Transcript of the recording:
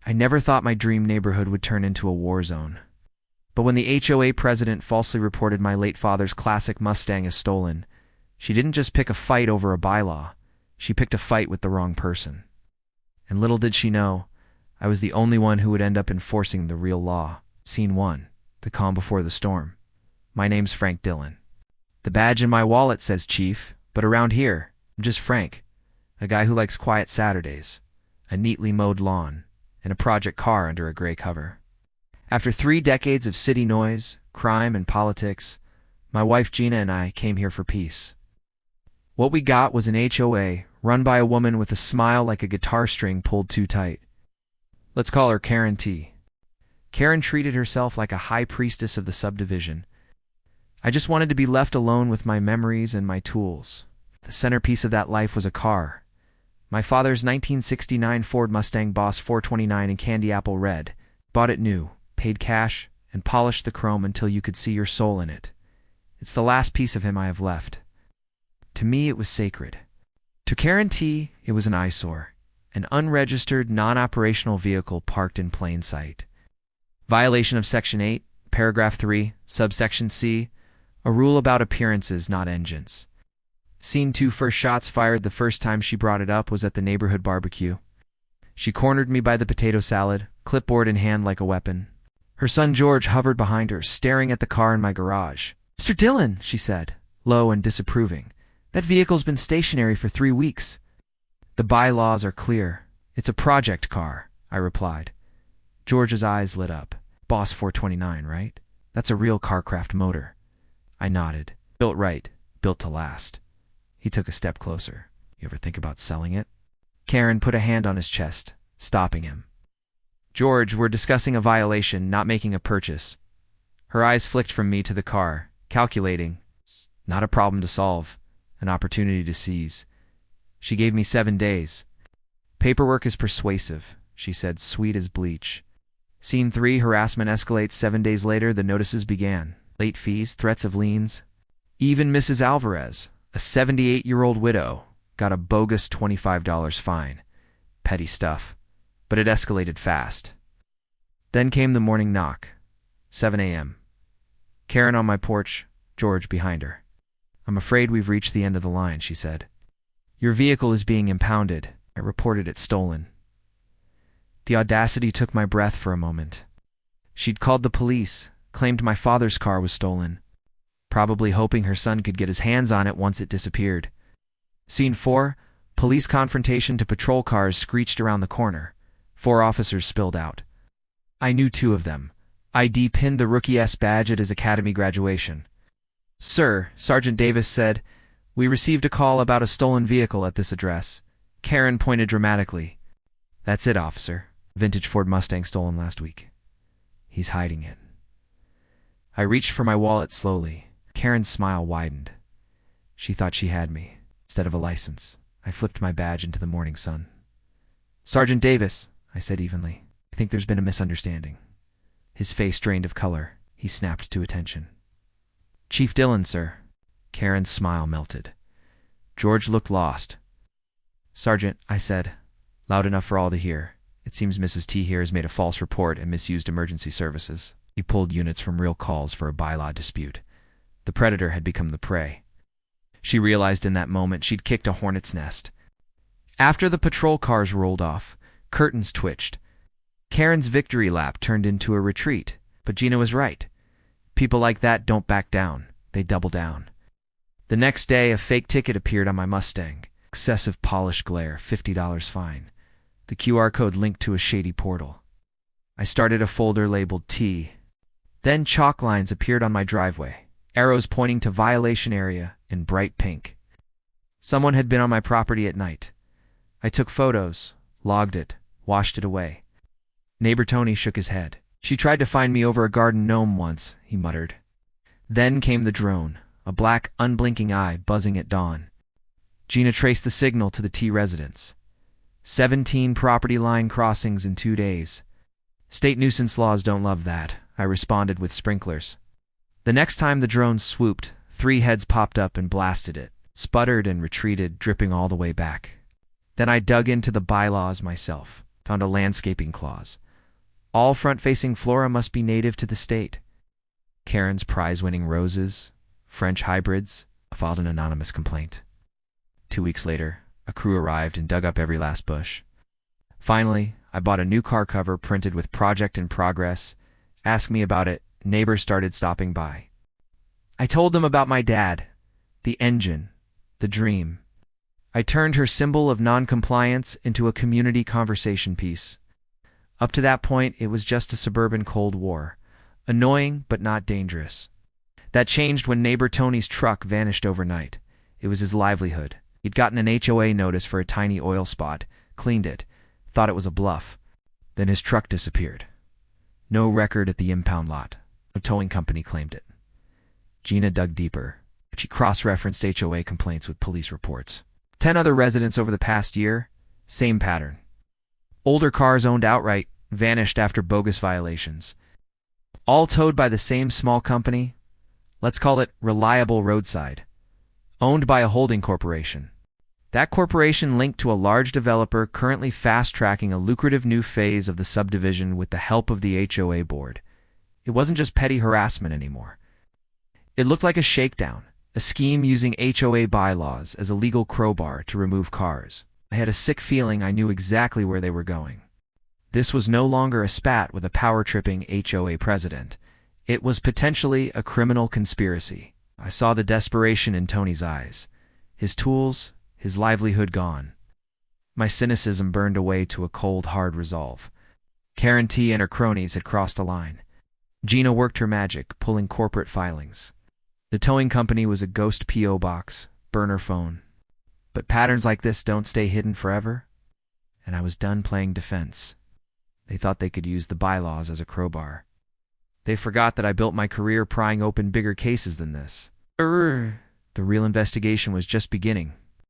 I never thought my dream neighborhood would turn into a war zone. But when the HOA president falsely reported my late father's classic Mustang as stolen, she didn't just pick a fight over a bylaw, she picked a fight with the wrong person. And little did she know, I was the only one who would end up enforcing the real law. Scene 1. The calm before the storm. My name's Frank Dillon. The badge in my wallet says Chief, but around here, I'm just Frank, a guy who likes quiet Saturdays, a neatly mowed lawn, and a project car under a gray cover. After 3 decades of city noise, crime, and politics, my wife Gina and I came here for peace. What we got was an HOA run by a woman with a smile like a guitar string pulled too tight. Let's call her Karen T. Karen treated herself like a high priestess of the subdivision. I just wanted to be left alone with my memories and my tools. The centerpiece of that life was a car. My father's 1969 Ford Mustang Boss 429 in candy apple red. Bought it new, paid cash, and polished the chrome until you could see your soul in it. It's the last piece of him I have left. To me, it was sacred. To Karen T., it was an eyesore, an unregistered, non-operational vehicle parked in plain sight. Violation of Section 8, Paragraph 3, Subsection C, a rule about appearances, not engines. Scene 2. First shots fired the first time she brought it up was at the neighborhood barbecue. She cornered me by the potato salad, clipboard in hand like a weapon. Her son George hovered behind her, staring at the car in my garage. "Mr. Dillon," she said, low and disapproving. "That vehicle's been stationary for 3 weeks." "The bylaws are clear. It's a project car," I replied. George's eyes lit up. "Boss 429, right? That's a real Carcraft motor." I nodded. "Built right, built to last." He took a step closer. "You ever think about selling it?" Karen put a hand on his chest, stopping him. "George, we're discussing a violation, not making a purchase." Her eyes flicked from me to the car, calculating. Not a problem to solve, an opportunity to seize. She gave me 7 days. "Paperwork is persuasive," she said, sweet as bleach. Scene 3. Harassment escalates. 7 days later, the notices began. Late fees, threats of liens. Even Mrs. Alvarez, a 78-year-old widow, got a bogus $25 fine. Petty stuff. But it escalated fast. Then came the morning knock. 7 a.m. Karen on my porch, George behind her. "I'm afraid we've reached the end of the line," she said. "Your vehicle is being impounded. I reported it stolen." The audacity took my breath for a moment. She'd called the police, claimed my father's car was stolen, probably hoping her son could get his hands on it once it disappeared. Scene 4. Police confrontation to patrol cars screeched around the corner. 4 officers spilled out. I knew 2 of them. ID pinned the Rookie S badge at his academy graduation. "Sir," Sergeant Davis said, "we received a call about a stolen vehicle at this address." Karen pointed dramatically. "That's it, officer. Vintage Ford Mustang stolen last week. He's hiding it." I reached for my wallet slowly. Karen's smile widened. She thought she had me. Instead of a license, I flipped my badge into the morning sun. "Sergeant Davis," I said evenly, "I think there's been a misunderstanding." His face drained of color. He snapped to attention. "Chief Dillon, sir." Karen's smile melted. George looked lost. "Sergeant," I said, loud enough for all to hear, "it seems Mrs. T here has made a false report and misused emergency services." He pulled units from real calls for a bylaw dispute. The predator had become the prey. She realized in that moment she'd kicked a hornet's nest. After the patrol cars rolled off, curtains twitched. Karen's victory lap turned into a retreat, but Gina was right. People like that don't back down, they double down. The next day, a fake ticket appeared on my Mustang. Excessive polish glare, $50 fine. The QR code linked to a shady portal. I started a folder labeled T. Then chalk lines appeared on my driveway, arrows pointing to violation area in bright pink. Someone had been on my property at night. I took photos, logged it, washed it away. Neighbor Tony shook his head. "She tried to find me over a garden gnome once," he muttered. Then came the drone, a black, unblinking eye buzzing at dawn. Gina traced the signal to the T residence. 17 property line crossings in 2 days. State nuisance laws don't love that, I responded with sprinklers. The next time the drone swooped, 3 heads popped up and blasted it, sputtered and retreated, dripping all the way back. Then I dug into the bylaws myself. Found a landscaping clause. All front-facing flora must be native to the state. Karen's prize-winning roses, French hybrids, filed an anonymous complaint. 2 weeks later, a crew arrived and dug up every last bush. Finally, I bought a new car cover printed with "Project in Progress." Ask me about it. Neighbors started stopping by. I told them about my dad, the engine, the dream. I turned her symbol of non-compliance into a community conversation piece. Up to that point, it was just a suburban Cold War. Annoying, but not dangerous. That changed when neighbor Tony's truck vanished overnight. It was his livelihood. He'd gotten an HOA notice for a tiny oil spot, cleaned it, thought it was a bluff. Then his truck disappeared. No record at the impound lot. No towing company claimed it. Gina dug deeper. She cross-referenced HOA complaints with police reports. 10 other residents over the past year, same pattern. Older cars owned outright, vanished after bogus violations. All towed by the same small company. Let's call it Reliable Roadside. Owned by a holding corporation. That corporation linked to a large developer currently fast-tracking a lucrative new phase of the subdivision with the help of the HOA board. It wasn't just petty harassment anymore. It looked like a shakedown, a scheme using HOA bylaws as a legal crowbar to remove cars. I had a sick feeling I knew exactly where they were going. This was no longer a spat with a power-tripping HOA president. It was potentially a criminal conspiracy. I saw the desperation in Tony's eyes. His tools, his livelihood gone. My cynicism burned away to a cold, hard resolve. Karen T and her cronies had crossed a line. Gina worked her magic, pulling corporate filings. The towing company was a ghost P.O. box, burner phone. But patterns like this don't stay hidden forever. And I was done playing defense. They thought they could use the bylaws as a crowbar. They forgot that I built my career prying open bigger cases than this. The real investigation was just beginning.